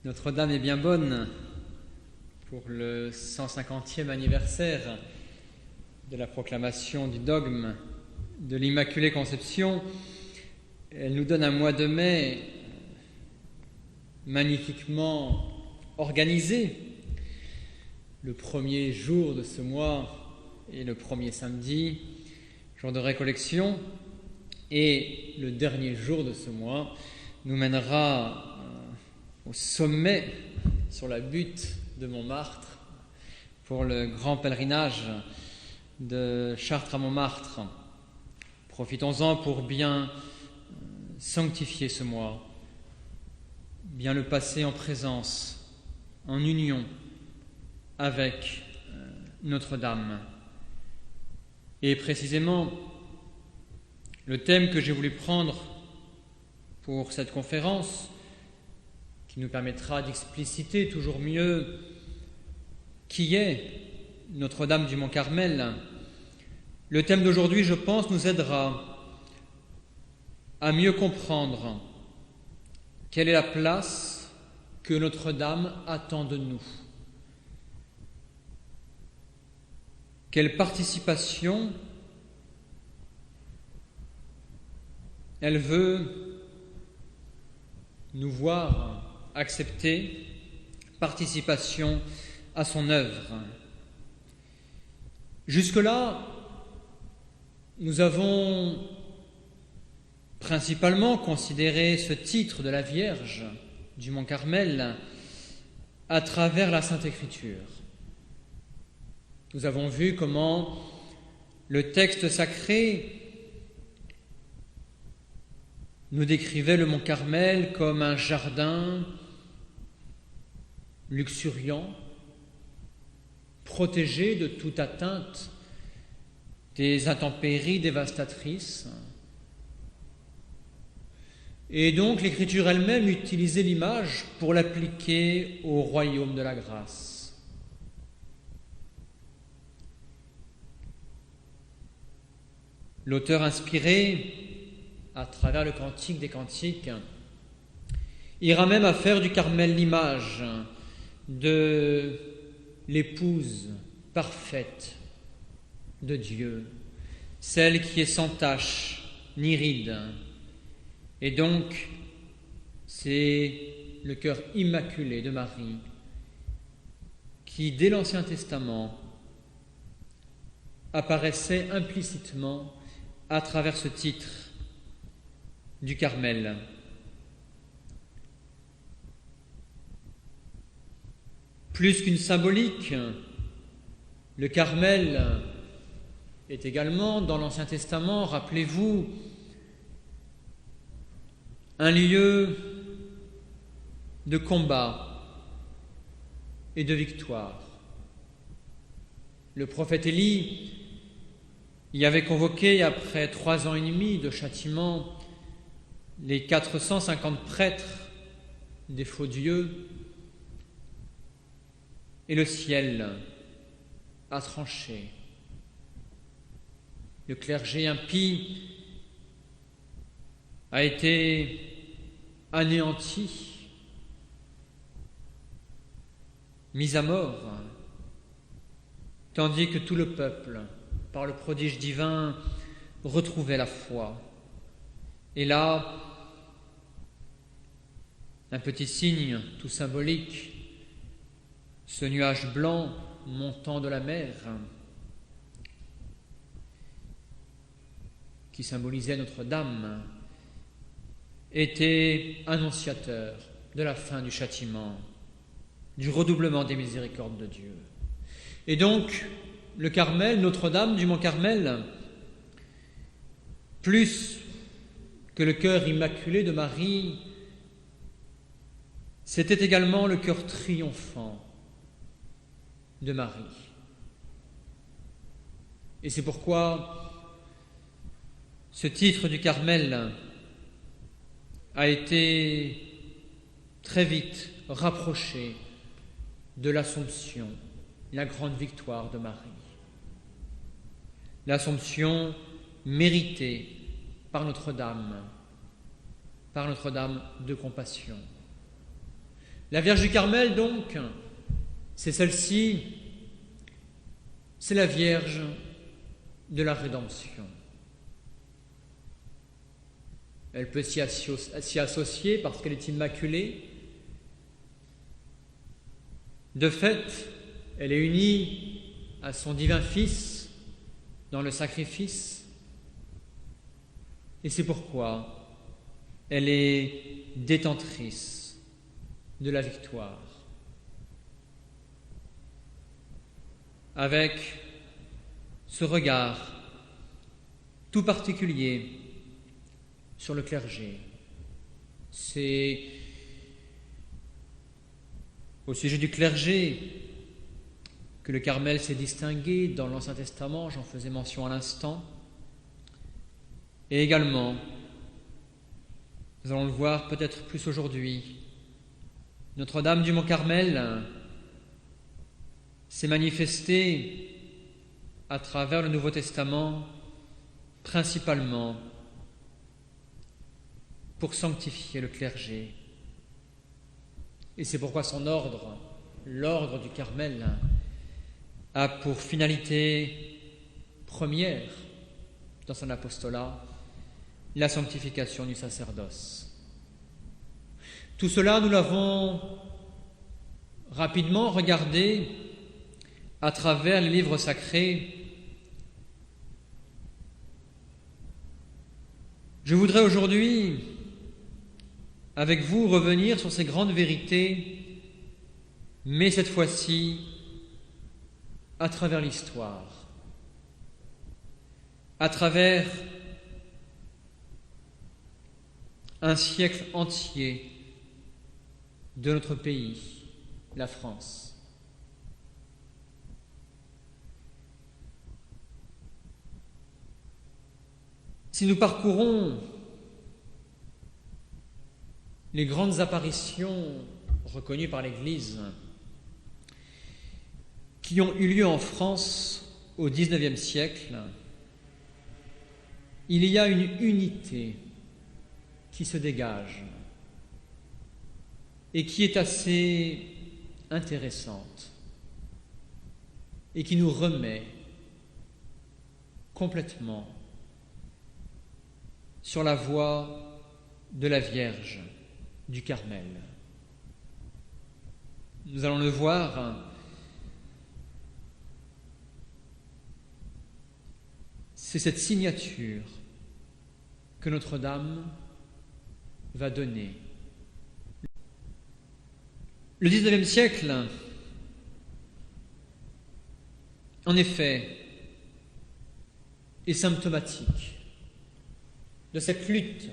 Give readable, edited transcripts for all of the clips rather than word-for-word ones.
Notre-Dame est bien bonne pour le 150e anniversaire de la proclamation du dogme de l'Immaculée Conception. Elle nous donne un mois de mai magnifiquement organisé. Le premier jour de ce mois est le premier samedi, jour de récollection, et le dernier jour de ce mois nous mènera au sommet, sur la butte de Montmartre, pour le grand pèlerinage de Chartres à Montmartre. Profitons-en pour bien sanctifier ce mois, bien le passer en présence, en union avec Notre-Dame. Et précisément, le thème que j'ai voulu prendre pour cette conférence, qui nous permettra d'expliciter toujours mieux qui est Notre-Dame du Mont-Carmel, le thème d'aujourd'hui, je pense, nous aidera à mieux comprendre quelle est la place que Notre-Dame attend de nous. Quelle participation elle veut nous voir accepter, participation à son œuvre. Jusque-là, nous avons principalement considéré ce titre de la Vierge du Mont-Carmel à travers la Sainte Écriture. Nous avons vu comment le texte sacré nous décrivait le Mont-Carmel comme un jardin luxuriant, protégé de toute atteinte des intempéries dévastatrices. Et donc l'Écriture elle-même utilisait l'image pour l'appliquer au royaume de la grâce. L'auteur inspiré, à travers le Cantique des Cantiques, ira même à faire du Carmel l'image de l'épouse parfaite de Dieu, celle qui est sans tache ni ride. Et donc, c'est le cœur immaculé de Marie qui, dès l'Ancien Testament, apparaissait implicitement à travers ce titre du Carmel. Plus qu'une symbolique, le Carmel est également, dans l'Ancien Testament, rappelez-vous, un lieu de combat et de victoire. Le prophète Élie y avait convoqué, après 3 ans et demi de châtiment, les 450 prêtres des faux dieux, et le ciel a tranché. Le clergé impie a été anéanti, mis à mort, tandis que tout le peuple, par le prodige divin, retrouvait la foi. Et là, un petit signe tout symbolique, ce nuage blanc montant de la mer, qui symbolisait Notre-Dame, était annonciateur de la fin du châtiment, du redoublement des miséricordes de Dieu. Et donc, le Carmel, Notre-Dame du Mont-Carmel, plus que le cœur immaculé de Marie, c'était également le cœur triomphant de Marie. Et c'est pourquoi ce titre du Carmel a été très vite rapproché de l'Assomption, la grande victoire de Marie. L'Assomption méritée par Notre-Dame de compassion. La Vierge du Carmel, donc, c'est celle-ci, c'est la Vierge de la rédemption. Elle peut s'y associer parce qu'elle est immaculée. De fait, elle est unie à son divin Fils dans le sacrifice. Et c'est pourquoi elle est détentrice de la victoire. Avec ce regard tout particulier sur le clergé, c'est au sujet du clergé que le Carmel s'est distingué dans l'Ancien Testament, j'en faisais mention à l'instant, et également, nous allons le voir peut-être plus aujourd'hui, Notre-Dame du Mont-Carmel s'est manifestée à travers le Nouveau Testament principalement pour sanctifier le clergé. Et c'est pourquoi son ordre, l'ordre du Carmel, a pour finalité première dans son apostolat la sanctification du sacerdoce. Tout cela, nous l'avons rapidement regardé à travers les livres sacrés. Je voudrais aujourd'hui, avec vous, revenir sur ces grandes vérités, mais cette fois-ci à travers l'histoire, à travers un siècle entier de notre pays, la France. Si nous parcourons les grandes apparitions reconnues par l'Église qui ont eu lieu en France au XIXe siècle, il y a une unité qui se dégage et qui est assez intéressante et qui nous remet complètement sur la voie de la Vierge du Carmel. Nous allons le voir, c'est cette signature que Notre-Dame va donner. Le XIXe siècle, en effet, est symptomatique de cette lutte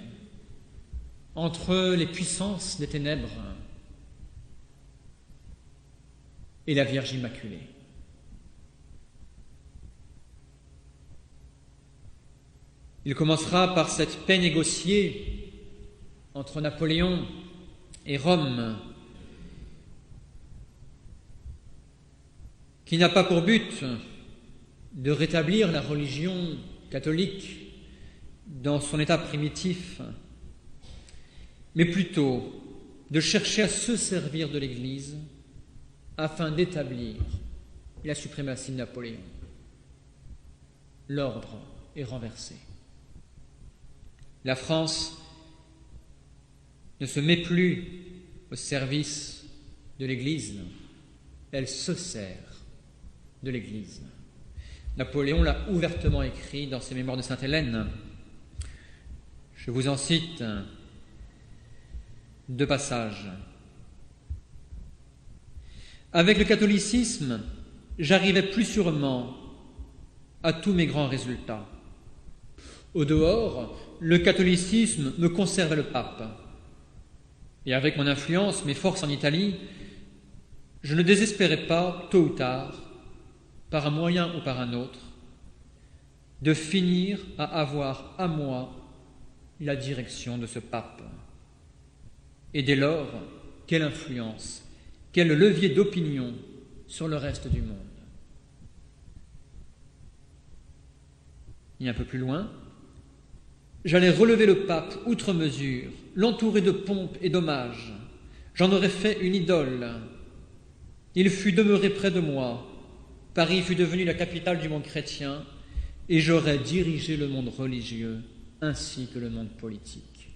entre les puissances des ténèbres et la Vierge Immaculée. Il commencera par cette paix négociée entre Napoléon et Rome, qui n'a pas pour but de rétablir la religion catholique dans son état primitif, mais plutôt de chercher à se servir de l'Église afin d'établir la suprématie de Napoléon. L'ordre est renversé. La France ne se met plus au service de l'Église, elle se sert de l'Église. Napoléon l'a ouvertement écrit dans ses Mémoires de Sainte-Hélène. Je vous en cite 2 passages. Avec le catholicisme, j'arrivais plus sûrement à tous mes grands résultats. Au dehors, le catholicisme me conservait le pape. Et avec mon influence, mes forces en Italie, je ne désespérais pas, tôt ou tard, par un moyen ou par un autre, de finir à avoir à moi la direction de ce pape. Et dès lors, quelle influence, quel levier d'opinion sur le reste du monde. Et un peu plus loin, j'allais relever le pape outre mesure, l'entourer de pompe et d'hommages, J'en aurais fait une idole. Il fût demeuré près de moi. Paris fût devenu la capitale du monde chrétien et j'aurais dirigé le monde religieux ainsi que le monde politique.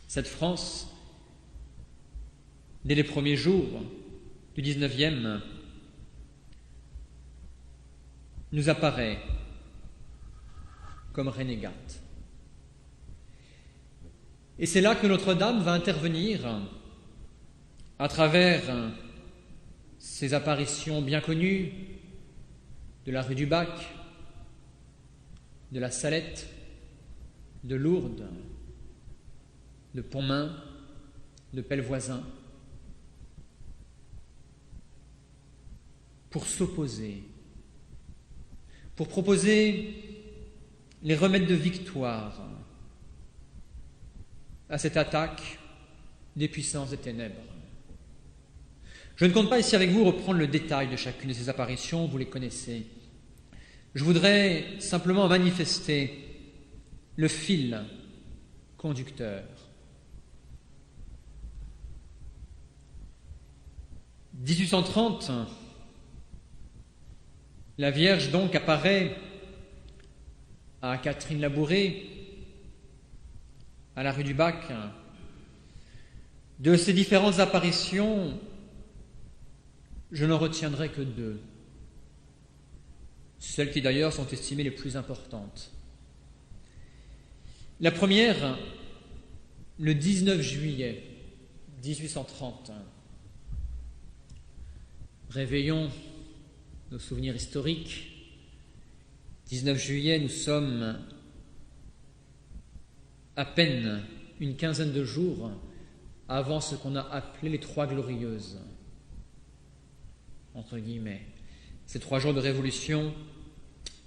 Cette France, dès les premiers jours du XIXe, nous apparaît comme renégate. Et c'est là que Notre-Dame va intervenir à travers ces apparitions bien connues de la rue du Bac, de la Salette, de Lourdes, de Pontmain, de Pellevoisin, pour s'opposer, pour proposer les remèdes de victoire à cette attaque des puissances des ténèbres. Je ne compte pas ici avec vous reprendre le détail de chacune de ces apparitions, vous les connaissez. Je voudrais simplement manifester le fil conducteur. 1830, la Vierge donc apparaît à Catherine Labouré, à la rue du Bac. De ces différentes apparitions, je n'en retiendrai que deux, celles qui d'ailleurs sont estimées les plus importantes. La première, le 19 juillet 1830. Réveillons nos souvenirs historiques. 19 juillet, nous sommes à peine une quinzaine de jours avant ce qu'on a appelé les Trois Glorieuses, entre guillemets. Ces 3 jours de révolution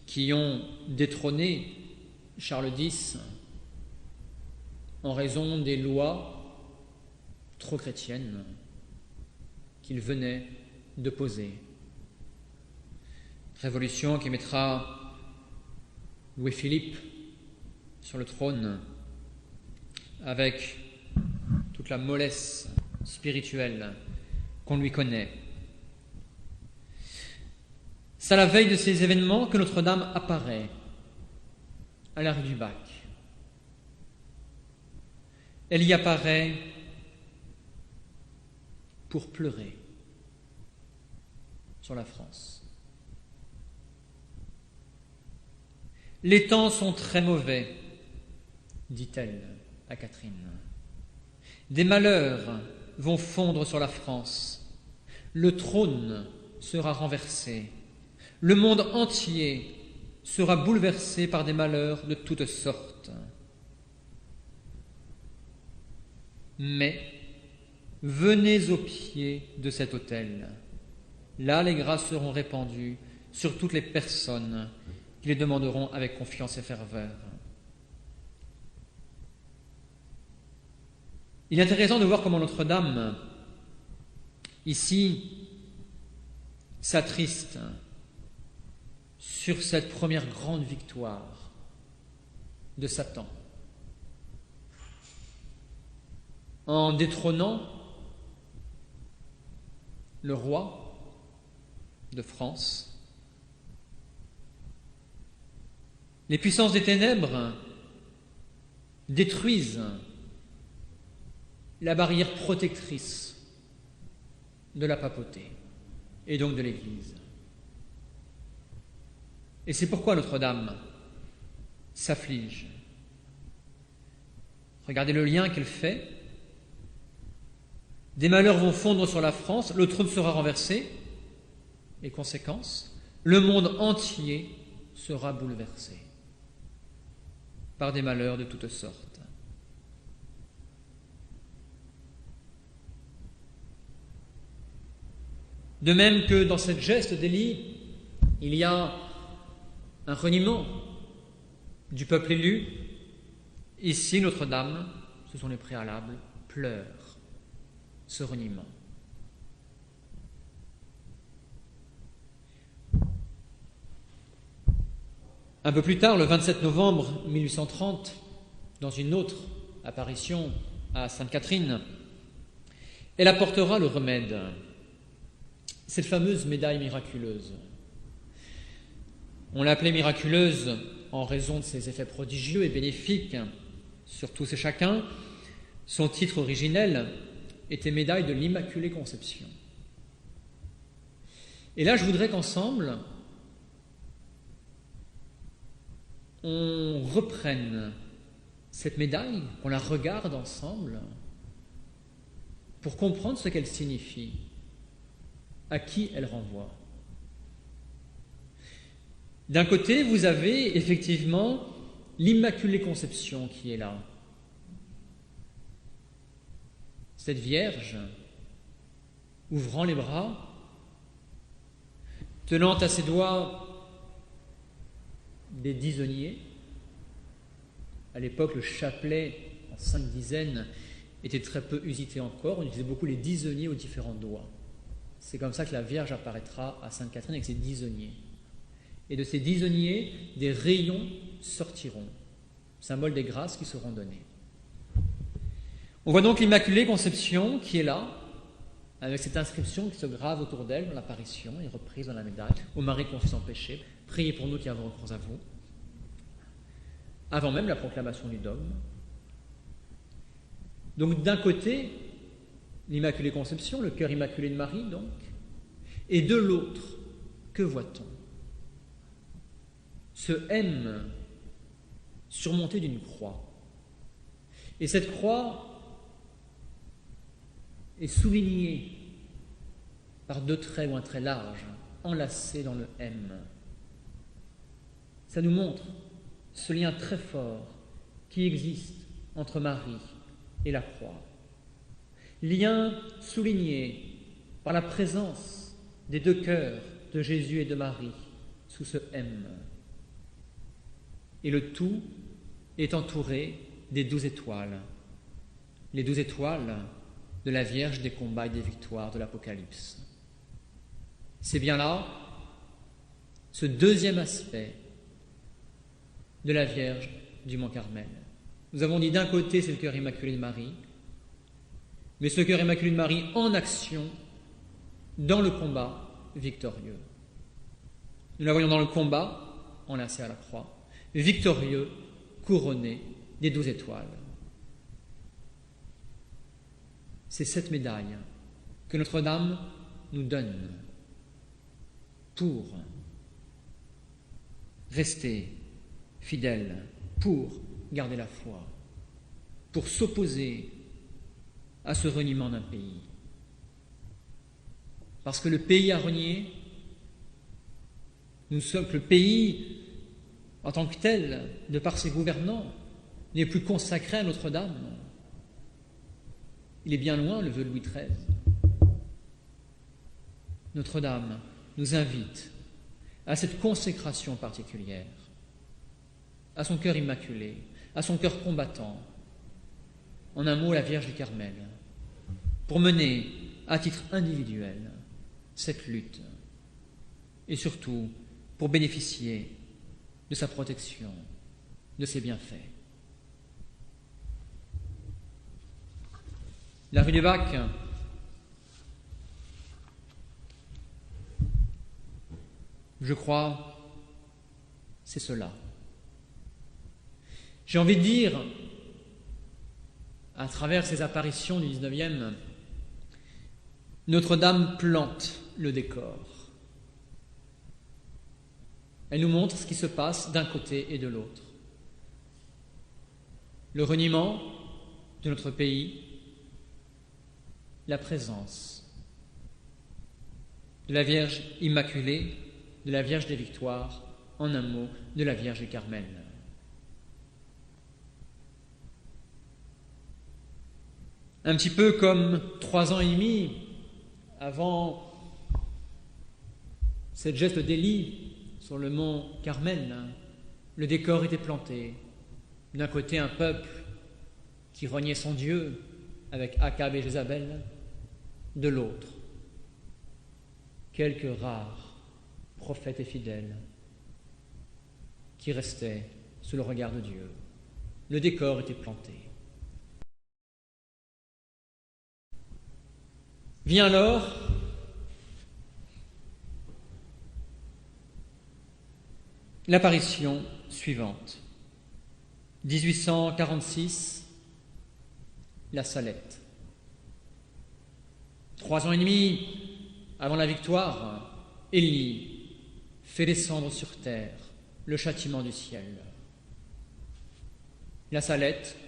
qui ont détrôné Charles X en raison des lois trop chrétiennes qu'il venait de poser. Révolution qui mettra Louis-Philippe sur le trône avec toute la mollesse spirituelle qu'on lui connaît. C'est à la veille de ces événements que Notre-Dame apparaît à la rue du Bac. Elle y apparaît pour pleurer sur la France. Les temps sont très mauvais, dit-elle à Catherine. Des malheurs vont fondre sur la France. Le trône sera renversé. Le monde entier sera bouleversé par des malheurs de toutes sortes. Mais venez au pied de cet autel. Là, les grâces seront répandues sur toutes les personnes qui les demanderont avec confiance et ferveur. Il est intéressant de voir comment Notre-Dame, ici, s'attriste sur cette première grande victoire de Satan. En détrônant le roi de France, les puissances des ténèbres détruisent la barrière protectrice de la papauté et donc de l'Église. Et c'est pourquoi Notre-Dame s'afflige. Regardez le lien qu'elle fait. Des malheurs vont fondre sur la France, le trône sera renversé, et conséquence, le monde entier sera bouleversé par des malheurs de toutes sortes. De même que dans cette geste d'Élie, il y a un reniement du peuple élu. Ici, Notre-Dame, ce sont les préalables, pleure ce reniement. Un peu plus tard, le 27 novembre 1830, dans une autre apparition à Sainte-Catherine, Elle apportera le remède, cette fameuse médaille miraculeuse. On l'a appelée miraculeuse en raison de ses effets prodigieux et bénéfiques sur tous et chacun. Son titre originel était médaille de l'Immaculée Conception. Et là, je voudrais qu'ensemble, on reprenne cette médaille, qu'on la regarde ensemble, pour comprendre ce qu'elle signifie, à qui elle renvoie. D'un côté, vous avez effectivement l'Immaculée Conception qui est là. Cette Vierge, ouvrant les bras, tenant à ses doigts des disonniers. À l'époque, le chapelet en 5 dizaines était très peu usité encore. On utilisait beaucoup les disonniers aux différents doigts. C'est comme ça que la Vierge apparaîtra à Sainte Catherine avec ses disonniers. Et de ces disonniers, des rayons sortiront, symbole des grâces qui seront données. On voit donc l'Immaculée Conception qui est là, avec cette inscription qui se grave autour d'elle dans l'apparition et reprise dans la médaille. Ô Marie confie sans péché, priez pour nous qui avons recours à vous. Avant même la proclamation du dogme. Donc d'un côté, l'Immaculée Conception, le cœur immaculé de Marie donc, et de l'autre, que voit-on? Ce M surmonté d'une croix. Et cette croix est soulignée par 2 traits ou un trait large, enlacés dans le M. Ça nous montre ce lien très fort qui existe entre Marie et la croix. Lien souligné par la présence des 2 cœurs de Jésus et de Marie sous ce M. Et le tout est entouré des 12 étoiles, les 12 étoiles de la Vierge des combats et des victoires de l'Apocalypse. C'est bien là ce deuxième aspect de la Vierge du Mont Carmel. Nous avons dit d'un côté c'est le cœur immaculé de Marie, mais ce cœur immaculé de Marie en action dans le combat victorieux. Nous la voyons dans le combat, enlacée à la croix, victorieux, couronné des 12 étoiles. C'est cette médaille que Notre-Dame nous donne pour rester fidèle, pour garder la foi, pour s'opposer à ce reniement d'un pays. Parce que le pays a renié, nous sommes que le pays, en tant que tel, de par ses gouvernants, n'est plus consacré à Notre-Dame. Il est bien loin, le vœu de Louis XIII. Notre-Dame nous invite à cette consécration particulière, à son cœur immaculé, à son cœur combattant, en un mot, la Vierge du Carmel, pour mener à titre individuel cette lutte et surtout pour bénéficier de sa protection, de ses bienfaits. La rue du Bac, je crois, c'est cela. J'ai envie de dire, à travers ces apparitions du XIXe, Notre-Dame plante le décor. Elle nous montre ce qui se passe d'un côté et de l'autre. Le reniement de notre pays, la présence de la Vierge Immaculée, de la Vierge des Victoires, en un mot, de la Vierge du Carmel. Un petit peu comme 3 ans et demi avant cette geste d'Élie sur le mont Carmel, le décor était planté. D'un côté, un peuple qui reniait son Dieu avec Akab et Jézabel, de l'autre, quelques rares prophètes et fidèles qui restaient sous le regard de Dieu. Le décor était planté. Vient alors l'apparition suivante. 1846, la Salette. 3 ans et demi avant la victoire, Élie fait descendre sur terre le châtiment du ciel. La Salette,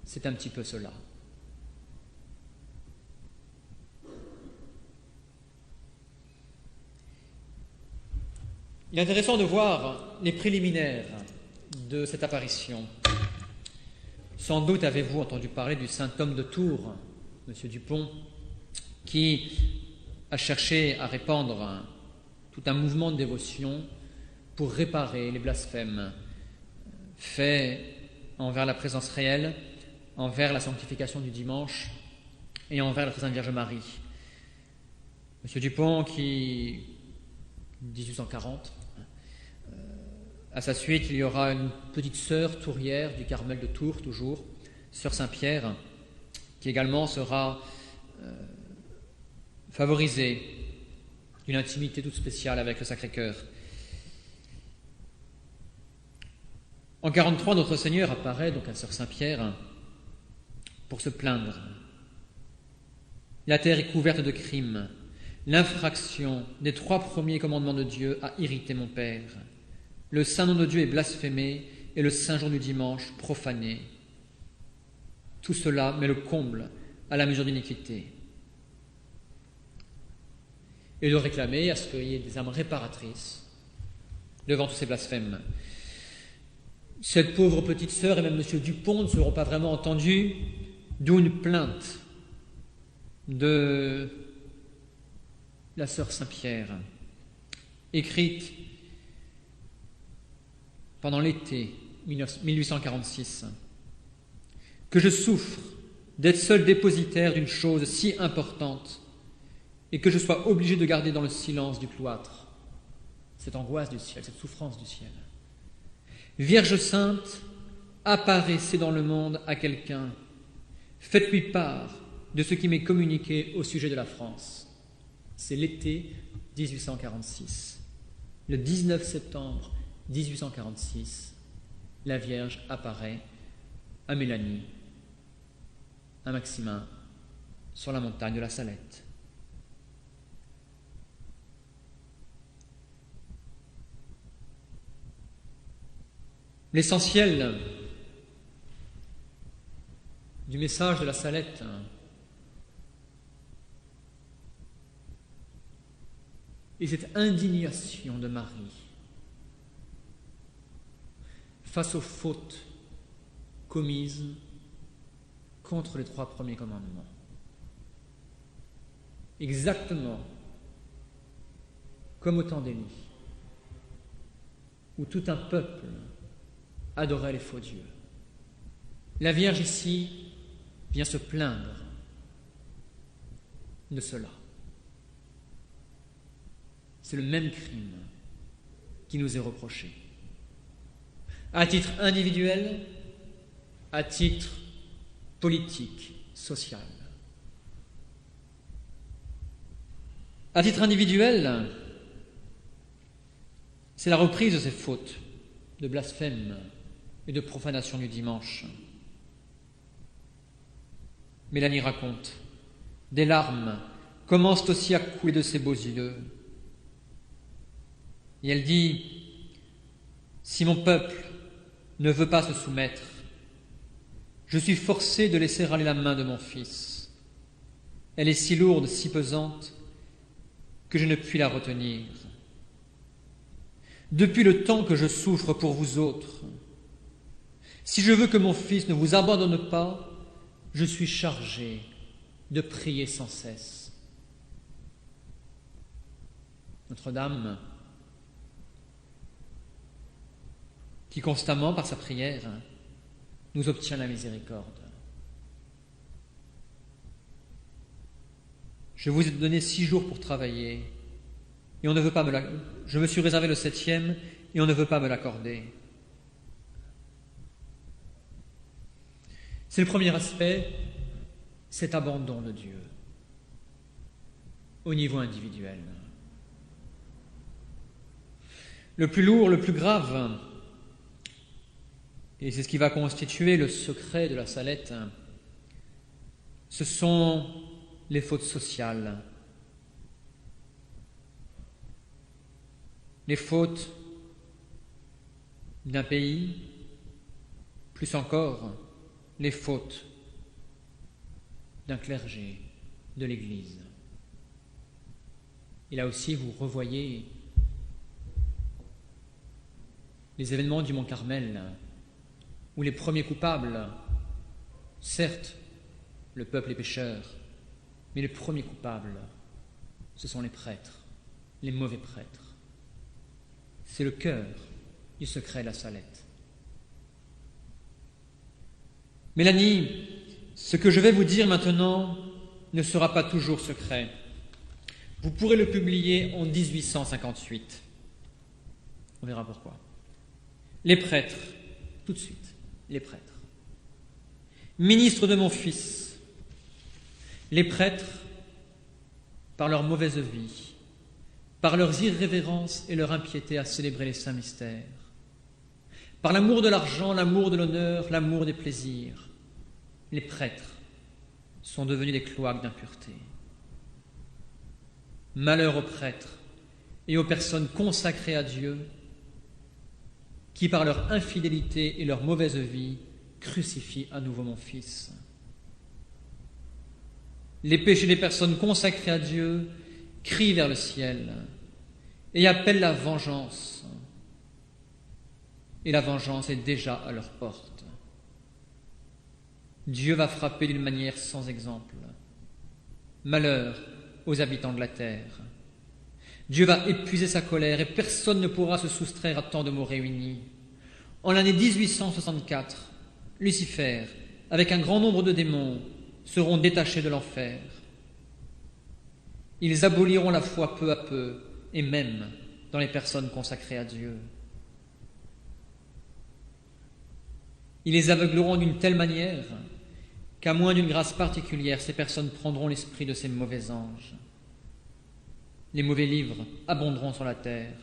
c'est un petit peu cela. Il est intéressant de voir les préliminaires de cette apparition. Sans doute avez-vous entendu parler du saint homme de Tours, M. Dupont, qui a cherché à répandre tout un mouvement de dévotion pour réparer les blasphèmes faits envers la présence réelle, envers la sanctification du dimanche et envers la très Sainte Vierge Marie. M. Dupont qui, 1840, à sa suite, il y aura une petite sœur tourière du Carmel de Tours, toujours, sœur Saint-Pierre, qui également sera favorisée d'une intimité toute spéciale avec le Sacré-Cœur. En 1943, notre Seigneur apparaît donc à sœur Saint-Pierre pour se plaindre. La terre est couverte de crimes. L'infraction des 3 premiers commandements de Dieu a irrité mon Père. Le saint nom de Dieu est blasphémé et le saint jour du dimanche profané. Tout cela met le comble à la mesure d'iniquité. Et de réclamer à ce qu'il y ait des âmes réparatrices devant tous ces blasphèmes. Cette pauvre petite sœur et même M. Dupont ne seront pas vraiment entendus, d'où une plainte de la sœur Saint-Pierre, écrite pendant l'été 1846, que je souffre d'être seul dépositaire d'une chose si importante et que je sois obligé de garder dans le silence du cloître cette angoisse du ciel, cette souffrance du ciel. Vierge sainte, apparaissez dans le monde à quelqu'un, faites-lui part de ce qui m'est communiqué au sujet de la France. C'est l'été 1846. Le 19 septembre 1846, la Vierge apparaît à Mélanie, à Maximin, sur la montagne de la Salette. L'essentiel du message de la Salette et cette indignation de Marie face aux fautes commises contre les 3 premiers commandements. Exactement comme au temps d'Élie, où tout un peuple adorait les faux dieux. La Vierge ici vient se plaindre de cela. C'est le même crime qui nous est reproché. À titre individuel, à titre politique, social. À titre individuel, c'est la reprise de ces fautes de blasphème et de profanation du dimanche. Mélanie raconte, des larmes commencent aussi à couler de ses beaux yeux. Et elle dit, si mon peuple ne veut pas se soumettre, je suis forcée de laisser aller la main de mon fils. Elle est si lourde, si pesante, que je ne puis la retenir. Depuis le temps que je souffre pour vous autres, si je veux que mon fils ne vous abandonne pas, je suis chargée de prier sans cesse. Notre-Dame, qui constamment, par sa prière, nous obtient la miséricorde. Je vous ai donné 6 jours pour travailler, et on ne veut pas je me suis réservé le 7e, et on ne veut pas me l'accorder. C'est le premier aspect, cet abandon de Dieu. au niveau individuel. Le plus lourd, le plus grave, et c'est ce qui va constituer le secret de la Salette, ce sont les fautes sociales. Les fautes d'un pays, plus encore, les fautes d'un clergé, de l'Église. Et là aussi, vous revoyez les événements du Mont Carmel, où les premiers coupables, certes, le peuple est pécheur, mais les premiers coupables, ce sont les prêtres, les mauvais prêtres. C'est le cœur du secret de la Salette. Mélanie, ce que je vais vous dire maintenant ne sera pas toujours secret. Vous pourrez le publier en 1858. On verra pourquoi. Les prêtres, tout de suite, les prêtres. Ministre de mon fils, les prêtres, par leur mauvaise vie, par leurs irrévérences et leur impiété à célébrer les saints mystères, par l'amour de l'argent, l'amour de l'honneur, l'amour des plaisirs, les prêtres sont devenus des cloaques d'impureté. Malheur aux prêtres et aux personnes consacrées à Dieu qui, par leur infidélité et leur mauvaise vie, crucifient à nouveau mon Fils. Les péchés des personnes consacrées à Dieu crient vers le ciel et appellent la vengeance. Et la vengeance est déjà à leur porte. Dieu va frapper d'une manière sans exemple. Malheur aux habitants de la terre. Dieu va épuiser sa colère et personne ne pourra se soustraire à tant de mots réunis. En l'année 1864, Lucifer, avec un grand nombre de démons, seront détachés de l'enfer. Ils aboliront la foi peu à peu, et même dans les personnes consacrées à Dieu. Ils les aveugleront d'une telle manière qu'à moins d'une grâce particulière, ces personnes prendront l'esprit de ces mauvais anges. Les mauvais livres abonderont sur la terre.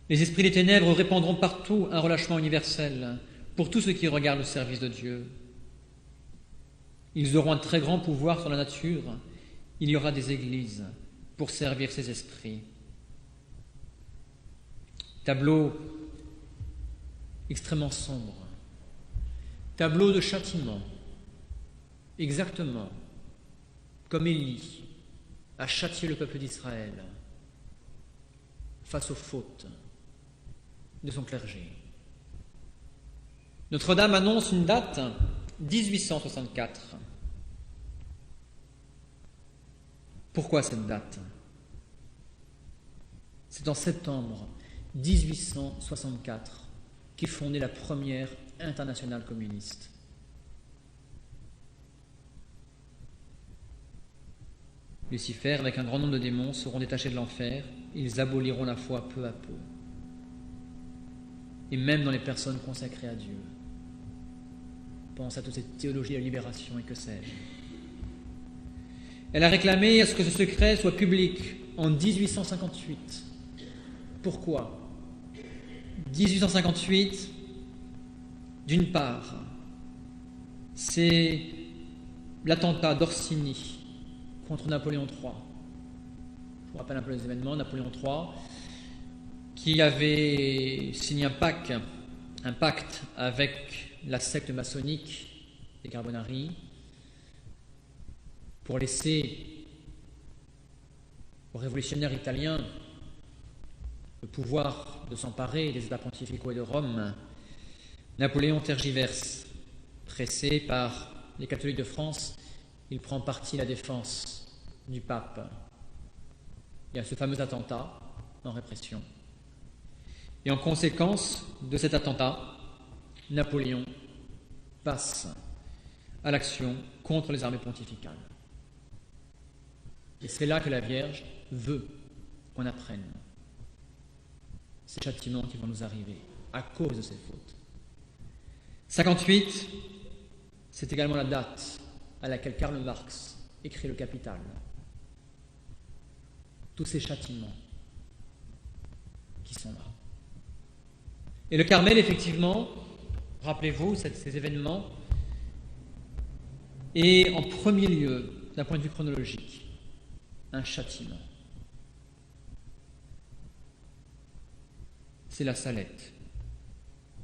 Les esprits des ténèbres répandront partout un relâchement universel pour tous ceux qui regardent le service de Dieu. Ils auront un très grand pouvoir sur la nature. Il y aura des églises pour servir ces esprits. Tableau extrêmement sombre. Tableau de châtiment. Exactement comme Élie a châtié le peuple d'Israël face aux fautes de son clergé. Notre-Dame annonce une date, 1864. Pourquoi cette date? C'est en septembre 1864 qu'est fondée la première internationale communiste. Lucifer, avec un grand nombre de démons, seront détachés de l'enfer. Ils aboliront la foi peu à peu. Et même dans les personnes consacrées à Dieu. Pense à toute cette théologie de la libération et que sais-je. Elle a réclamé à ce que ce secret soit public en 1858. Pourquoi? 1858, d'une part, c'est l'attentat d'Orsini contre Napoléon III. Je vous rappelle un peu les événements. Napoléon III, qui avait signé un pacte avec la secte maçonnique des Carbonari pour laisser aux révolutionnaires italiens le pouvoir de s'emparer des États pontificaux et de Rome. Napoléon tergiverse. Pressé par les catholiques de France, il prend parti la défense du pape. Il y a ce fameux attentat en répression. Et en conséquence de cet attentat, Napoléon passe à l'action contre les armées pontificales. Et c'est là que la Vierge veut qu'on apprenne ces châtiments qui vont nous arriver à cause de ces fautes. 58, c'est également la date à laquelle Karl Marx écrit le Capital. tous ces châtiments qui sont là. Et le Carmel, effectivement, rappelez-vous, ces événements, est en premier lieu, d'un point de vue chronologique, un châtiment. C'est la Salette,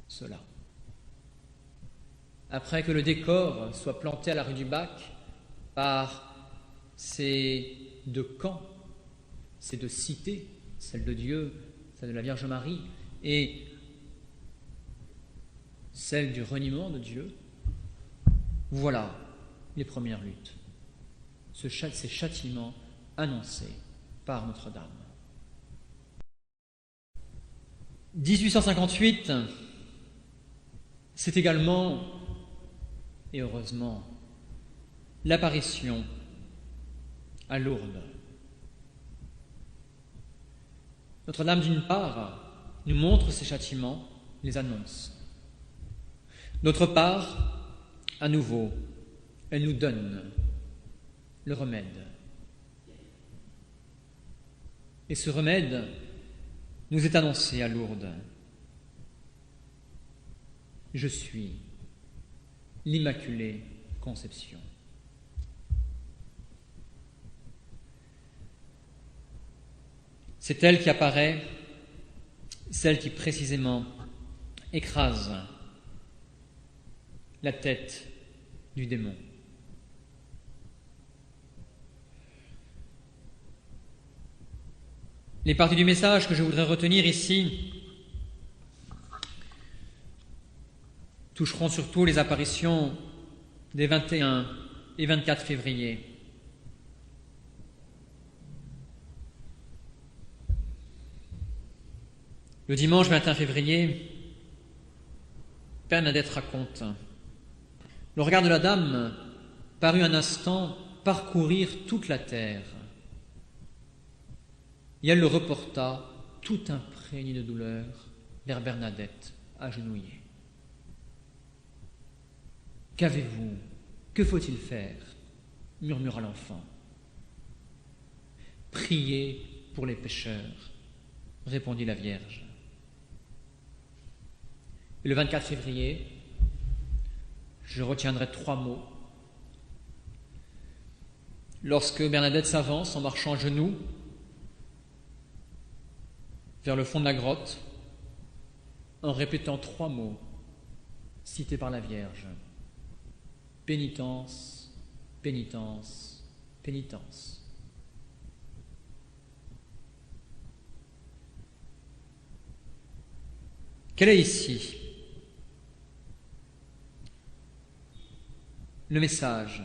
cela. Après que le décor soit planté à la rue du Bac par ces deux camps, ces deux cités, celle de Dieu, celle de la Vierge Marie, et celle du reniement de Dieu, voilà les premières luttes, ces châtiments annoncés par Notre-Dame. 1858, c'est également, et heureusement, l'apparition à Lourdes. Notre-Dame, d'une part, nous montre ces châtiments, les annonce. D'autre part, à nouveau, elle nous donne le remède. Et ce remède nous est annoncé à Lourdes. Je suis l'Immaculée Conception. C'est elle qui apparaît, celle qui précisément écrase la tête du démon. Les parties du message que je voudrais retenir ici toucheront surtout les apparitions des 21 et 24 février. Le dimanche 21 février, Bernadette raconte: le regard de la dame parut un instant parcourir toute la terre, et elle le reporta, tout imprégné de douleur, vers Bernadette, agenouillée. Qu'avez-vous? Que faut-il faire? Murmura l'enfant. Priez pour les pécheurs, répondit la Vierge. Et le 24 février, je retiendrai 3 mots. Lorsque Bernadette s'avance en marchant à genoux vers le fond de la grotte, en répétant 3 mots cités par la Vierge: pénitence, pénitence, pénitence. Quel est ici le message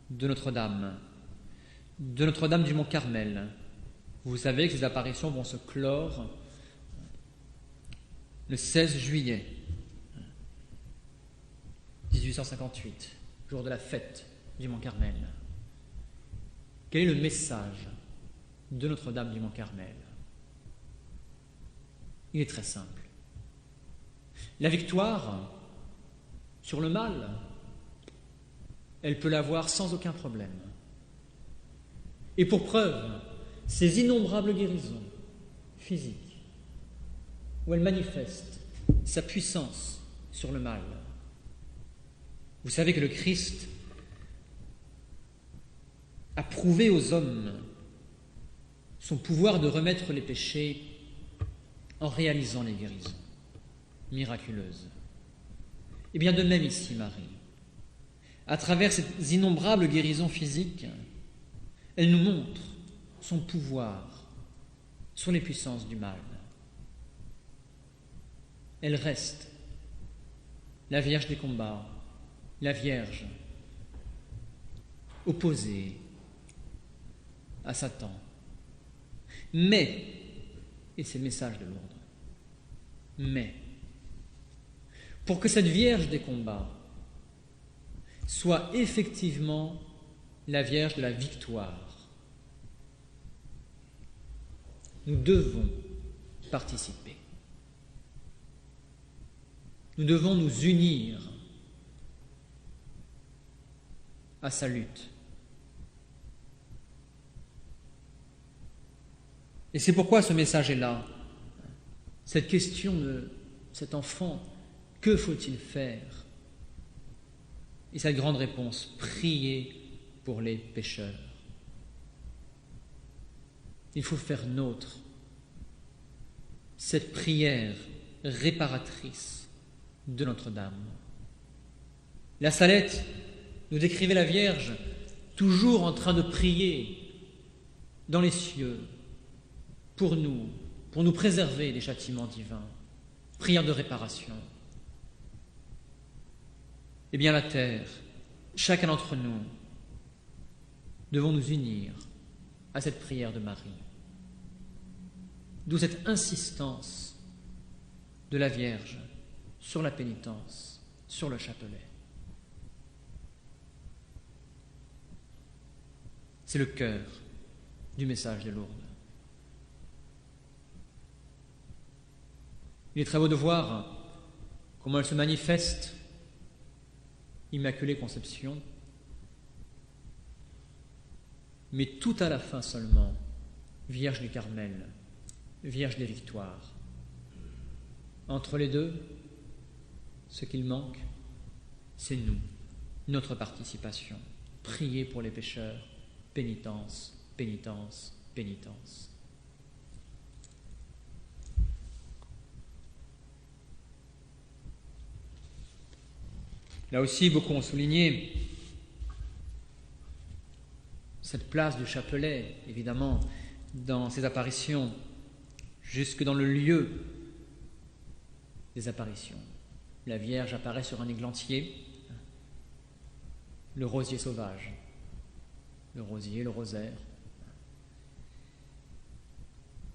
de Notre-Dame du Mont Carmel? Vous savez que ces apparitions vont se clore le 16 juillet 1858, jour de la fête du Mont Carmel. Quel est le message de Notre-Dame du Mont Carmel? Il est très simple. La victoire sur le mal, elle peut l'avoir sans aucun problème. Et pour preuve, ces innombrables guérisons physiques, où elle manifeste sa puissance sur le mal. Vous savez que le Christ a prouvé aux hommes son pouvoir de remettre les péchés en réalisant les guérisons miraculeuses. Et bien de même ici, Marie, à travers ces innombrables guérisons physiques, elle nous montre son pouvoir sur les puissances du mal. Elle reste la Vierge des combats, la Vierge opposée à Satan. Mais, et c'est le message de Lourdes, mais, pour que cette Vierge des combats soit effectivement la Vierge de la victoire, nous devons participer. Nous devons nous unir à sa lutte. Et c'est pourquoi ce message est là. Cette question de cet enfant, que faut-il faire? Et cette grande réponse, prier pour les pécheurs. Il faut faire nôtre cette prière réparatrice de Notre-Dame. La Salette nous décrivait la Vierge toujours en train de prier dans les cieux pour nous préserver des châtiments divins, prière de réparation. Eh bien, la terre, chacun d'entre nous, devons nous unir à cette prière de Marie. D'où cette insistance de la Vierge sur la pénitence, sur le chapelet. C'est le cœur du message de Lourdes. Il est très beau de voir comment elle se manifeste, Immaculée Conception, mais tout à la fin seulement, Vierge du Carmel, Vierge des Victoires. Entre les deux, ce qu'il manque, c'est nous, notre participation. Prier pour les pécheurs, pénitence, pénitence, pénitence. Là aussi, beaucoup ont souligné cette place du chapelet, évidemment, dans ces apparitions, jusque dans le lieu des apparitions. La Vierge apparaît sur un églantier, le rosier sauvage, le rosier, le rosaire.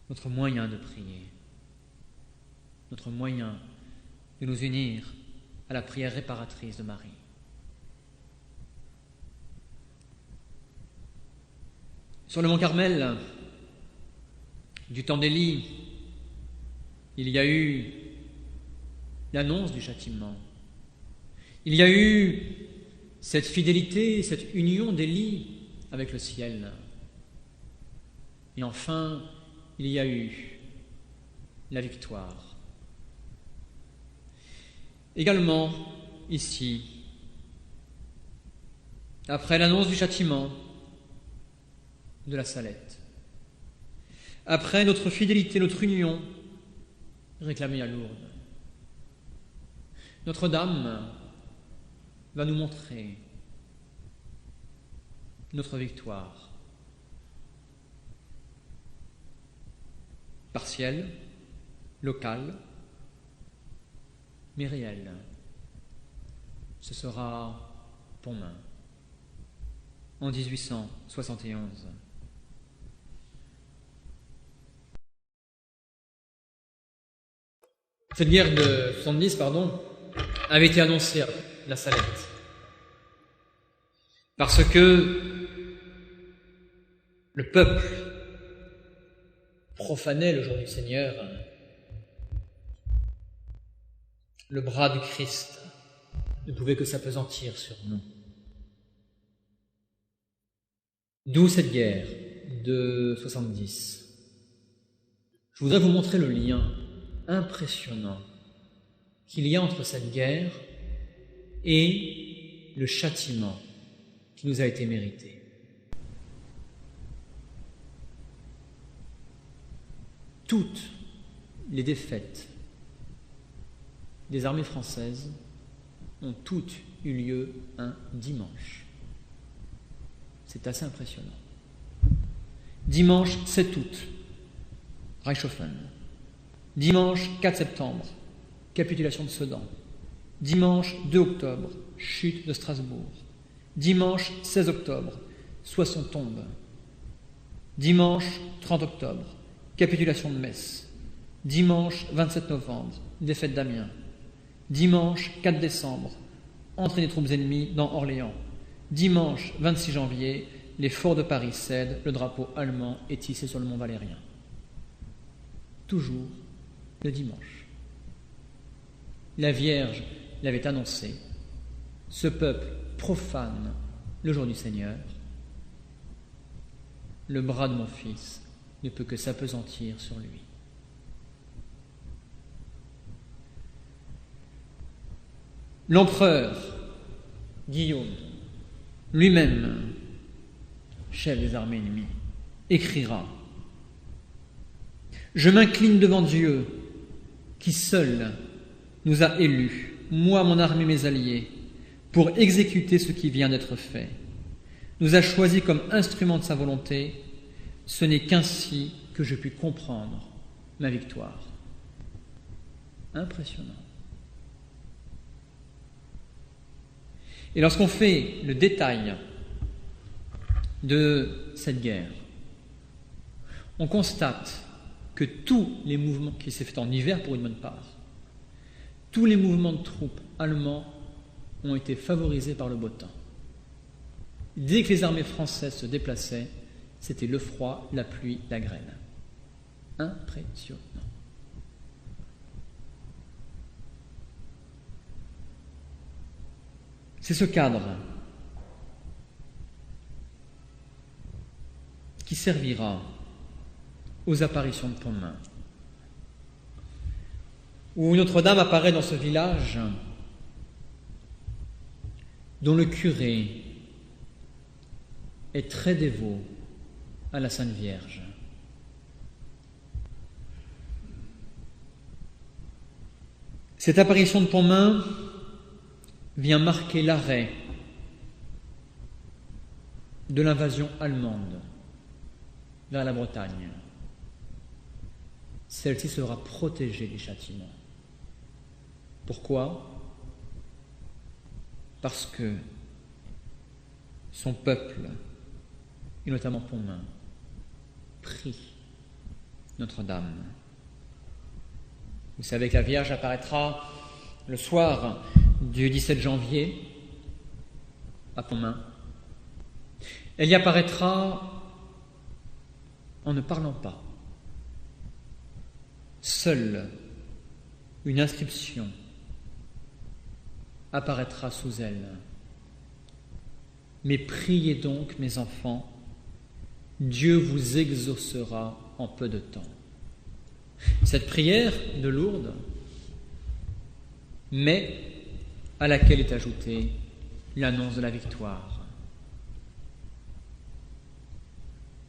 Notre moyen de prier, notre moyen de nous unir à la prière réparatrice de Marie. Sur le mont Carmel, du temps d'Élie, il y a eu l'annonce du châtiment. Il y a eu cette fidélité, cette union d'Élie avec le ciel. Et enfin, il y a eu la victoire. Également, ici, après l'annonce du châtiment de la Salette, après notre fidélité, notre union réclamée à Lourdes, Notre-Dame va nous montrer notre victoire partielle, locale, mais réelle. Ce sera Pontmain, en 1871. Cette guerre de 70, avait été annoncée à la Salette. Parce que le peuple profanait le jour du Seigneur, le bras du Christ ne pouvait que s'appesantir sur nous. D'où cette guerre de 70. Je voudrais vous montrer le lien impressionnant qu'il y a entre cette guerre et le châtiment qui nous a été mérité. Toutes les défaites des armées françaises ont toutes eu lieu un dimanche. C'est assez impressionnant. Dimanche 7 août, Reichshoffen. Dimanche 4 septembre, capitulation de Sedan. Dimanche 2 octobre, chute de Strasbourg. Dimanche 16 octobre, Soissons tombe. Dimanche 30 octobre, capitulation de Metz. Dimanche 27 novembre, défaite d'Amiens. Dimanche 4 décembre, entrée des troupes ennemies dans Orléans. Dimanche 26 janvier, les forts de Paris cèdent, le drapeau allemand est hissé sur le mont Valérien. Toujours le dimanche. La Vierge l'avait annoncé. Ce peuple profane le jour du Seigneur. Le bras de mon Fils ne peut que s'appesantir sur lui. L'empereur Guillaume, lui-même, chef des armées ennemies, écrira « Je m'incline devant Dieu, qui seul nous a élus, moi, mon armée, mes alliés, pour exécuter ce qui vient d'être fait. Nous a choisis comme instrument de sa volonté. Ce n'est qu'ainsi que je puis comprendre ma victoire. » Impressionnant. Et lorsqu'on fait le détail de cette guerre, on constate que tous les mouvements, qui s'est fait en hiver pour une bonne part, tous les mouvements de troupes allemands ont été favorisés par le beau temps. Dès que les armées françaises se déplaçaient, c'était le froid, la pluie, la grêle. Impressionnant. C'est ce cadre qui servira aux apparitions de Pontmain, où Notre-Dame apparaît dans ce village dont le curé est très dévot à la Sainte Vierge. Cette apparition de Pontmain vient marquer l'arrêt de l'invasion allemande vers la Bretagne. Celle-ci sera protégée des châtiments. Pourquoi ? Parce que son peuple, et notamment Pontmain, prie Notre-Dame. Vous savez que la Vierge apparaîtra le soir du 17 janvier à Pontmain. Elle y apparaîtra en ne parlant pas. Seule une inscription apparaîtra sous elle. Mais priez donc, mes enfants, Dieu vous exaucera en peu de temps. Cette prière de Lourdes, mais à laquelle est ajoutée l'annonce de la victoire.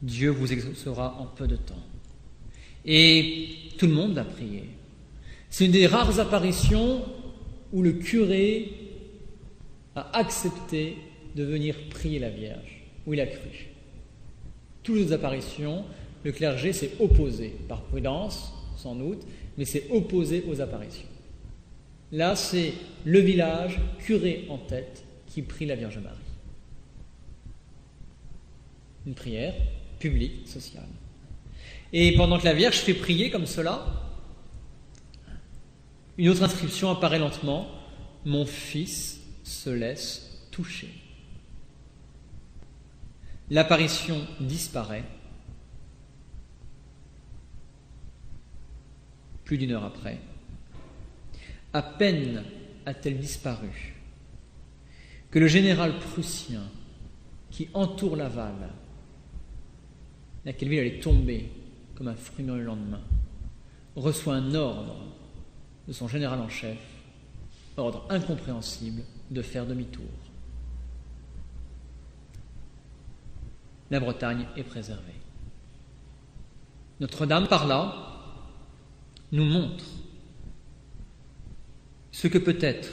Dieu vous exaucera en peu de temps. Et tout le monde a prié. C'est une des rares apparitions où le curé a accepté de venir prier la Vierge, où il a cru. Toutes les apparitions, le clergé s'est opposé, par prudence sans doute, mais s'est opposé aux apparitions. Là, c'est le village, curé en tête, qui prie la Vierge Marie. Une prière publique, sociale. Et pendant que la Vierge fait prier comme cela, une autre inscription apparaît lentement. Mon fils se laisse toucher. L'apparition disparaît. Plus d'une heure après, à peine a-t-elle disparu que le général prussien qui entoure Laval, laquelle ville allait tomber comme un fruit le lendemain, reçoit un ordre de son général en chef, ordre incompréhensible de faire demi-tour. La Bretagne est préservée. Notre-Dame, par là, nous montre ce que peut être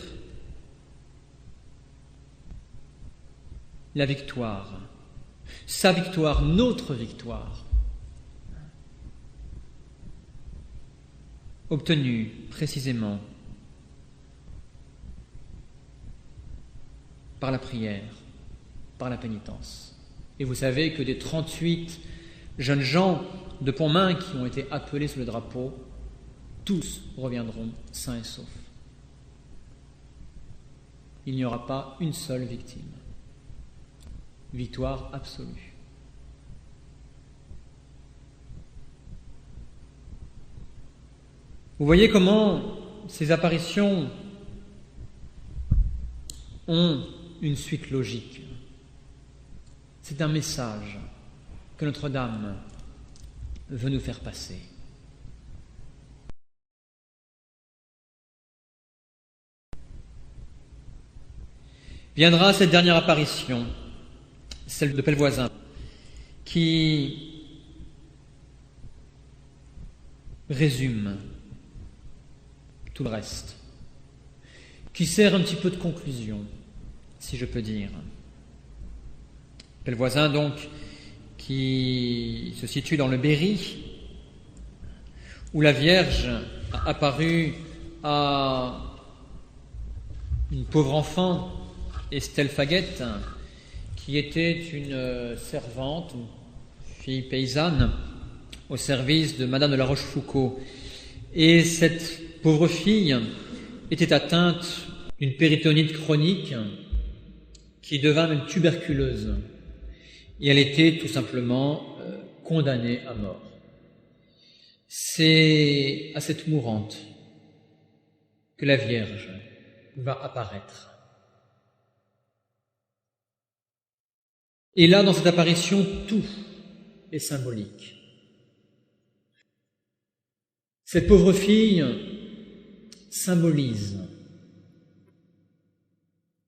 la victoire, sa victoire, notre victoire, obtenue précisément par la prière, par la pénitence. Et vous savez que des 38 jeunes gens de Pontmain qui ont été appelés sous le drapeau, tous reviendront sains et saufs. Il n'y aura pas une seule victime. Victoire absolue. Vous voyez comment ces apparitions ont une suite logique. C'est un message que Notre-Dame veut nous faire passer. Viendra cette dernière apparition, celle de Pellevoisin, qui résume tout le reste, qui sert un petit peu de conclusion, si je peux dire. Pellevoisin, donc, qui se situe dans le Berry, où la Vierge a apparu à une pauvre enfant, Estelle Faguette, qui était une servante, une fille paysanne, au service de Madame de la Rochefoucauld. Et cette pauvre fille était atteinte d'une péritonite chronique qui devint même tuberculeuse. Et elle était tout simplement condamnée à mort. C'est à cette mourante que la Vierge va apparaître. Et là, dans cette apparition, tout est symbolique. Cette pauvre fille symbolise,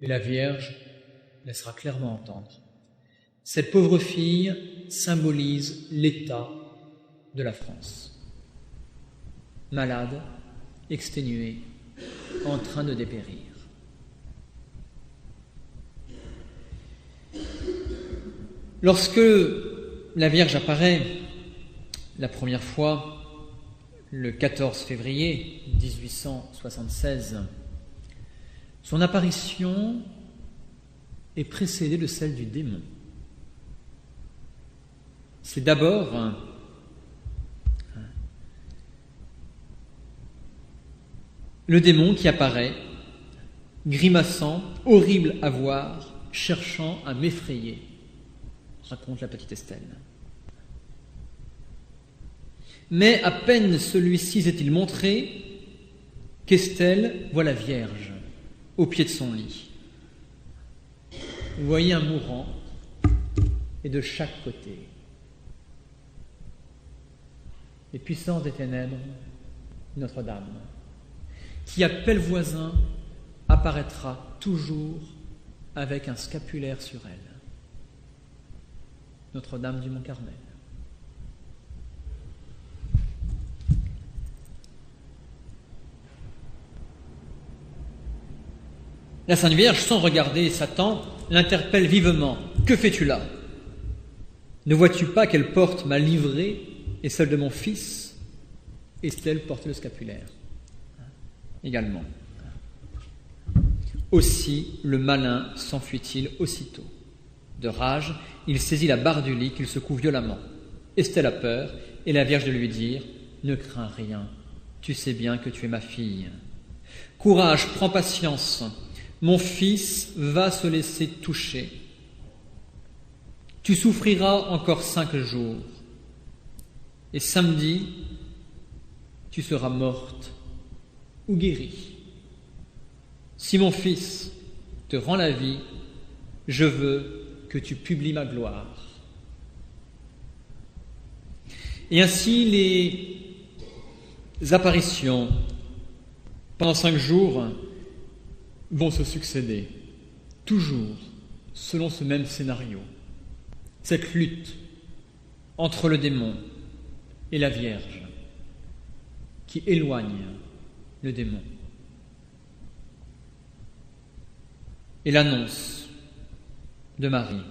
et la Vierge laissera clairement entendre, cette pauvre fille symbolise l'état de la France. Malade, exténuée, en train de dépérir. Lorsque la Vierge apparaît la première fois, le 14 février 1876, son apparition est précédée de celle du démon. C'est d'abord le démon qui apparaît, grimaçant, horrible à voir, cherchant à m'effrayer, raconte la petite Estelle. Mais à peine celui-ci s'est-il montré qu'Estelle voit la Vierge au pied de son lit. Vous voyez un mourant, et de chaque côté, les puissances des ténèbres, Notre-Dame, qui à Pellevoisin apparaîtra toujours avec un scapulaire sur elle. Notre-Dame du Mont-Carmel. La Sainte Vierge, sans regarder Satan, l'interpelle vivement. « Que fais-tu là ? Ne vois-tu pas qu'elle porte ma livrée et celle de mon fils ?» Estelle porte le scapulaire également. Aussi le malin s'enfuit-il aussitôt. De rage, il saisit la barre du lit qu'il secoue violemment. Estelle a peur et la Vierge de lui dire « Ne crains rien, tu sais bien que tu es ma fille. Courage, prends patience, mon fils va se laisser toucher. Tu souffriras encore 5 jours et samedi, tu seras morte ou guérie. Si mon fils te rend la vie, je veux que tu publies ma gloire. » Et ainsi, les apparitions pendant 5 jours vont se succéder, toujours selon ce même scénario. Cette lutte entre le démon et la Vierge qui éloigne le démon. Et l'annonce de Marie.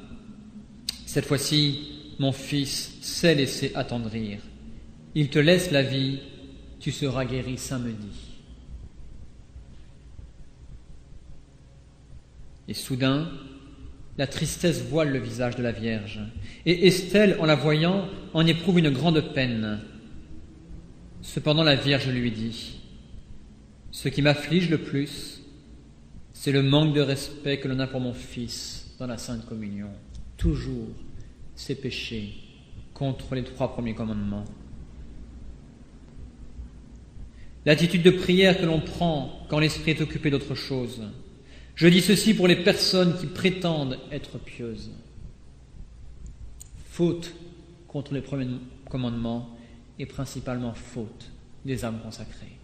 Cette fois-ci, mon fils s'est laissé attendrir. Il te laisse la vie, tu seras guéri samedi. Et soudain, la tristesse voile le visage de la Vierge. Et Estelle, en la voyant, en éprouve une grande peine. Cependant, la Vierge lui dit « Ce qui m'afflige le plus, c'est le manque de respect que l'on a pour mon fils dans la Sainte Communion. Toujours ses péchés contre les 3 premiers commandements. L'attitude de prière que l'on prend quand l'esprit est occupé d'autre chose. Je dis ceci pour les personnes qui prétendent être pieuses. Faute contre les premiers commandements et principalement faute des âmes consacrées.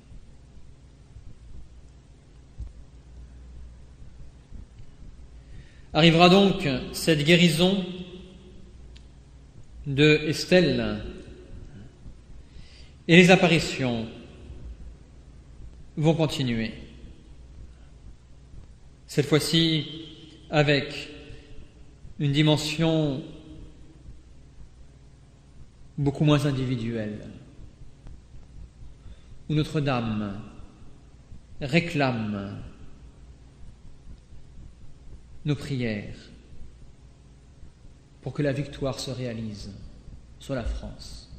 Arrivera donc cette guérison de Estelle et les apparitions vont continuer. Cette fois-ci avec une dimension beaucoup moins individuelle, où Notre-Dame réclame nos prières pour que la victoire se réalise sur la France.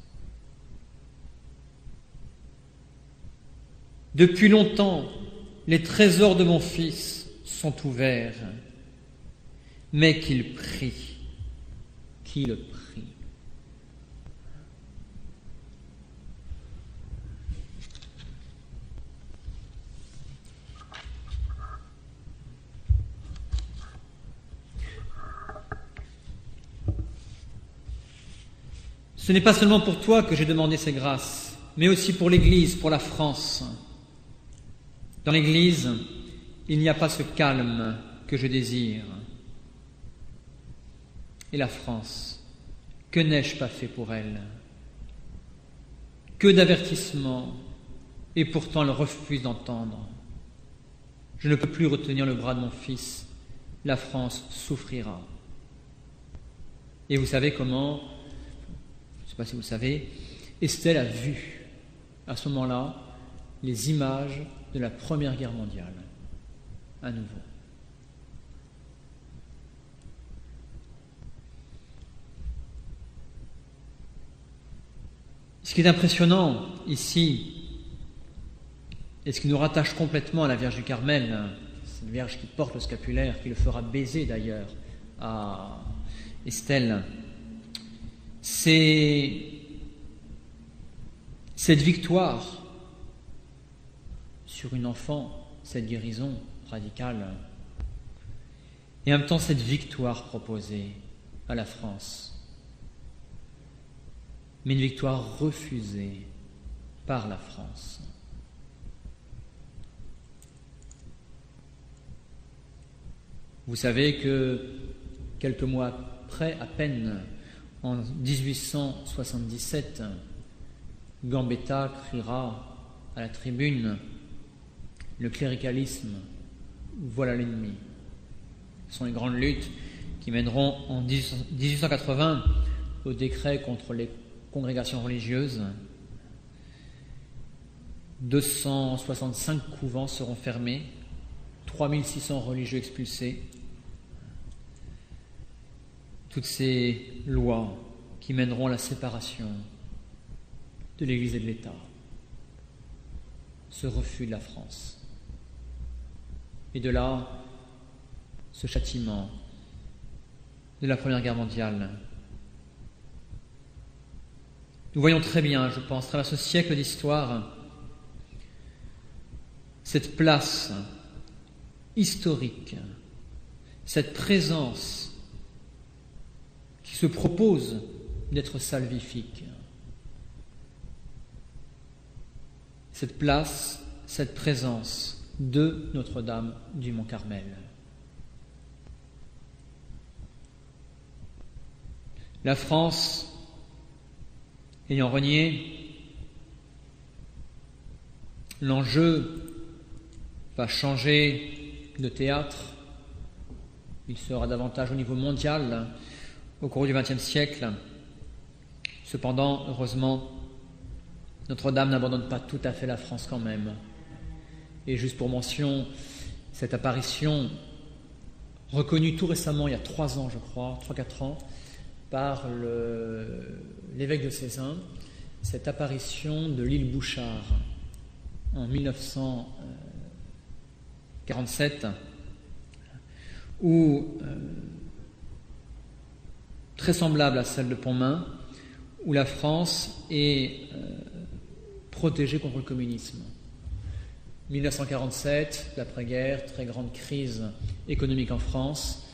Depuis longtemps, les trésors de mon Fils sont ouverts, mais qu'il prie, qu'il prie. Ce n'est pas seulement pour toi que j'ai demandé ces grâces, mais aussi pour l'Église, pour la France. Dans l'Église, il n'y a pas ce calme que je désire. Et la France, que n'ai-je pas fait pour elle? Que d'avertissements, et pourtant elle refuse d'entendre. Je ne peux plus retenir le bras de mon Fils, la France souffrira. Et vous savez comment, je ne sais pas si vous le savez, Estelle a vu à ce moment-là les images de la Première Guerre mondiale, à nouveau. Ce qui est impressionnant ici, et ce qui nous rattache complètement à la Vierge du Carmel, c'est une Vierge qui porte le scapulaire, qui le fera baiser d'ailleurs à Estelle, c'est cette victoire sur une enfant, cette guérison radicale, et en même temps cette victoire proposée à la France, mais une victoire refusée par la France. Vous savez que quelques mois après, à peine, en 1877, Gambetta criera à la tribune « Le cléricalisme, voilà l'ennemi ». Ce sont les grandes luttes qui mèneront en 1880 au décret contre les congrégations religieuses. 265 couvents seront fermés, 3600 religieux expulsés. Toutes ces lois qui mèneront à la séparation de l'Église et de l'État. Ce refus de la France. Et de là, ce châtiment de la Première Guerre mondiale. Nous voyons très bien, je pense, à travers ce siècle d'histoire, cette place historique, cette présence qui se propose d'être salvifique. Cette place, cette présence de Notre-Dame du Mont-Carmel. La France, ayant renié, l'enjeu va changer de théâtre. Il sera davantage au niveau mondial au cours du XXe siècle. Cependant, heureusement, Notre-Dame n'abandonne pas tout à fait la France quand même. Et juste pour mention, cette apparition, reconnue tout récemment, il y a 3 ans je crois, 3-4 ans, par l'évêque de Sézanne, cette apparition de l'île Bouchard en 1947, où, très semblable à celle de Pontmain, où la France est protégée contre le communisme. 1947, l'après-guerre, très grande crise économique en France.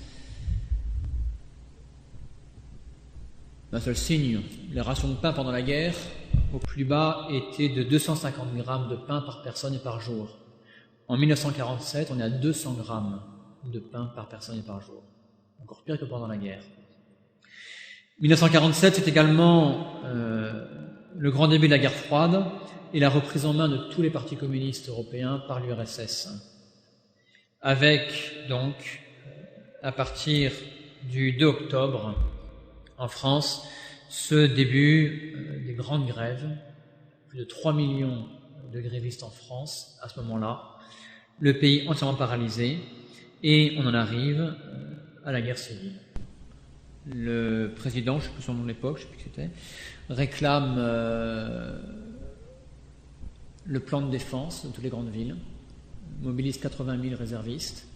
Un seul signe, les rations de pain pendant la guerre au plus bas était de 250 grammes de pain par personne et par jour. En 1947, on est à 200 grammes de pain par personne et par jour. Encore pire que pendant la guerre. 1947, c'est également le grand début de la guerre froide et la reprise en main de tous les partis communistes européens par l'URSS. Avec donc, à partir du 2 octobre, en France, ce début des grandes grèves, plus de 3 millions de grévistes en France à ce moment-là, le pays entièrement paralysé, et on en arrive à la guerre civile. Le président, je ne sais plus son nom de l'époque, je ne sais plus qui c'était, réclame le plan de défense de toutes les grandes villes, mobilise 80 000 réservistes,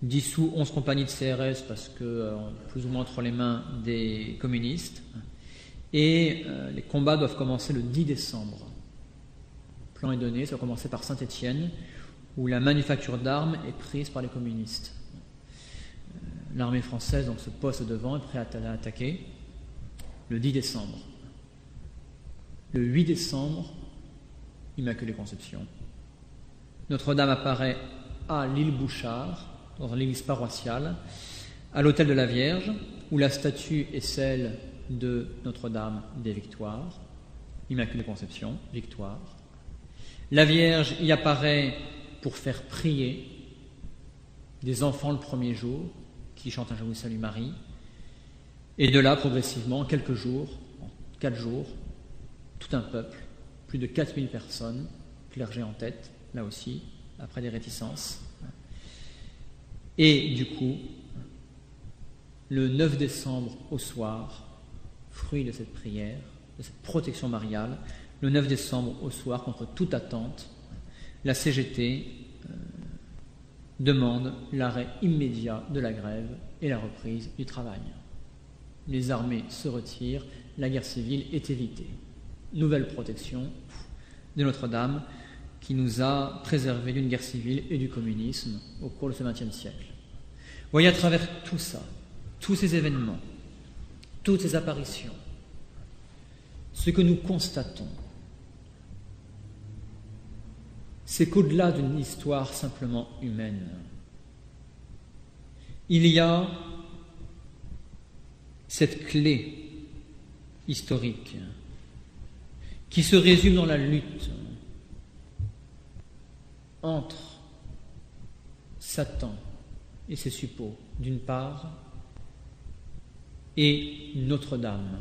dissout 11 compagnies de CRS parce que plus ou moins entre les mains des communistes, et les combats doivent commencer le 10 décembre. Le plan est donné, ça va commencer par Saint-Étienne, où la manufacture d'armes est prise par les communistes. L'armée française donc, se poste devant, est prête à attaquer le 10 décembre. Le 8 décembre, Immaculée Conception. Notre-Dame apparaît à l'île Bouchard, dans l'église paroissiale, à l'autel de la Vierge, où la statue est celle de Notre-Dame des Victoires, Immaculée Conception, Victoire. La Vierge y apparaît pour faire prier des enfants le premier jour, qui chantent un jour Salut Marie, et de là, progressivement, en quelques jours, en 4 jours, tout un peuple, plus de 4000 personnes, clergé en tête, là aussi, après des réticences. Et du coup, le 9 décembre au soir, fruit de cette prière, de cette protection mariale, le 9 décembre au soir, contre toute attente, la CGT demande l'arrêt immédiat de la grève et la reprise du travail. Les armées se retirent, la guerre civile est évitée. Nouvelle protection de Notre-Dame qui nous a préservés d'une guerre civile et du communisme au cours de ce XXe siècle. Vous voyez, à travers tout ça, tous ces événements, toutes ces apparitions, ce que nous constatons, c'est qu'au-delà d'une histoire simplement humaine, il y a cette clé historique qui se résume dans la lutte entre Satan et ses suppôts, d'une part, et Notre-Dame,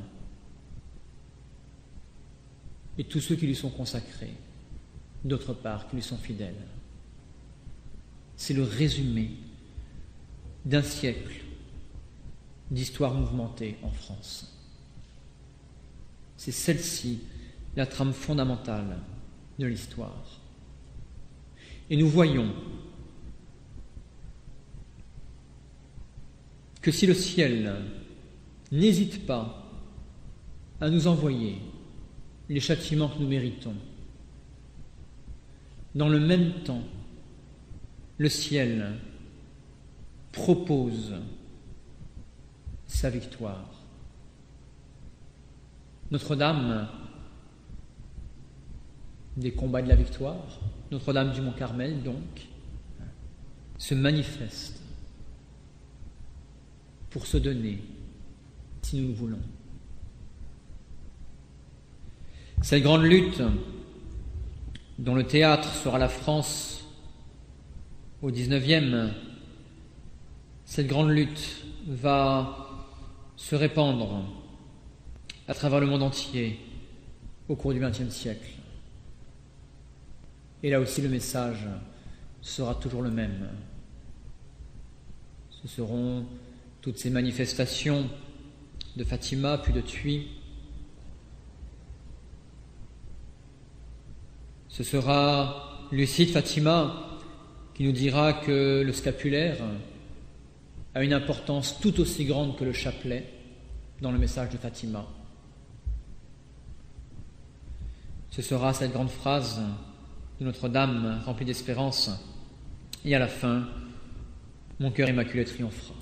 et tous ceux qui lui sont consacrés, d'autre part, qui lui sont fidèles. C'est le résumé d'un siècle d'histoire mouvementée en France. C'est celle-ci la trame fondamentale de l'histoire. Et nous voyons que si le ciel n'hésite pas à nous envoyer les châtiments que nous méritons, dans le même temps, le ciel propose sa victoire. Notre-Dame des combats de la victoire, Notre-Dame du Mont-Carmel, donc, se manifeste pour se donner, si nous le voulons. Cette grande lutte, dont le théâtre sera la France au XIXe, cette grande lutte va se répandre à travers le monde entier au cours du XXe siècle. Et là aussi, le message sera toujours le même. Ce seront toutes ces manifestations de Fatima, puis de Tuy. Ce sera Lucie de Fatima qui nous dira que le scapulaire a une importance tout aussi grande que le chapelet dans le message de Fatima. Ce sera cette grande phrase de Notre-Dame remplie d'espérance, et à la fin, mon cœur immaculé triomphera.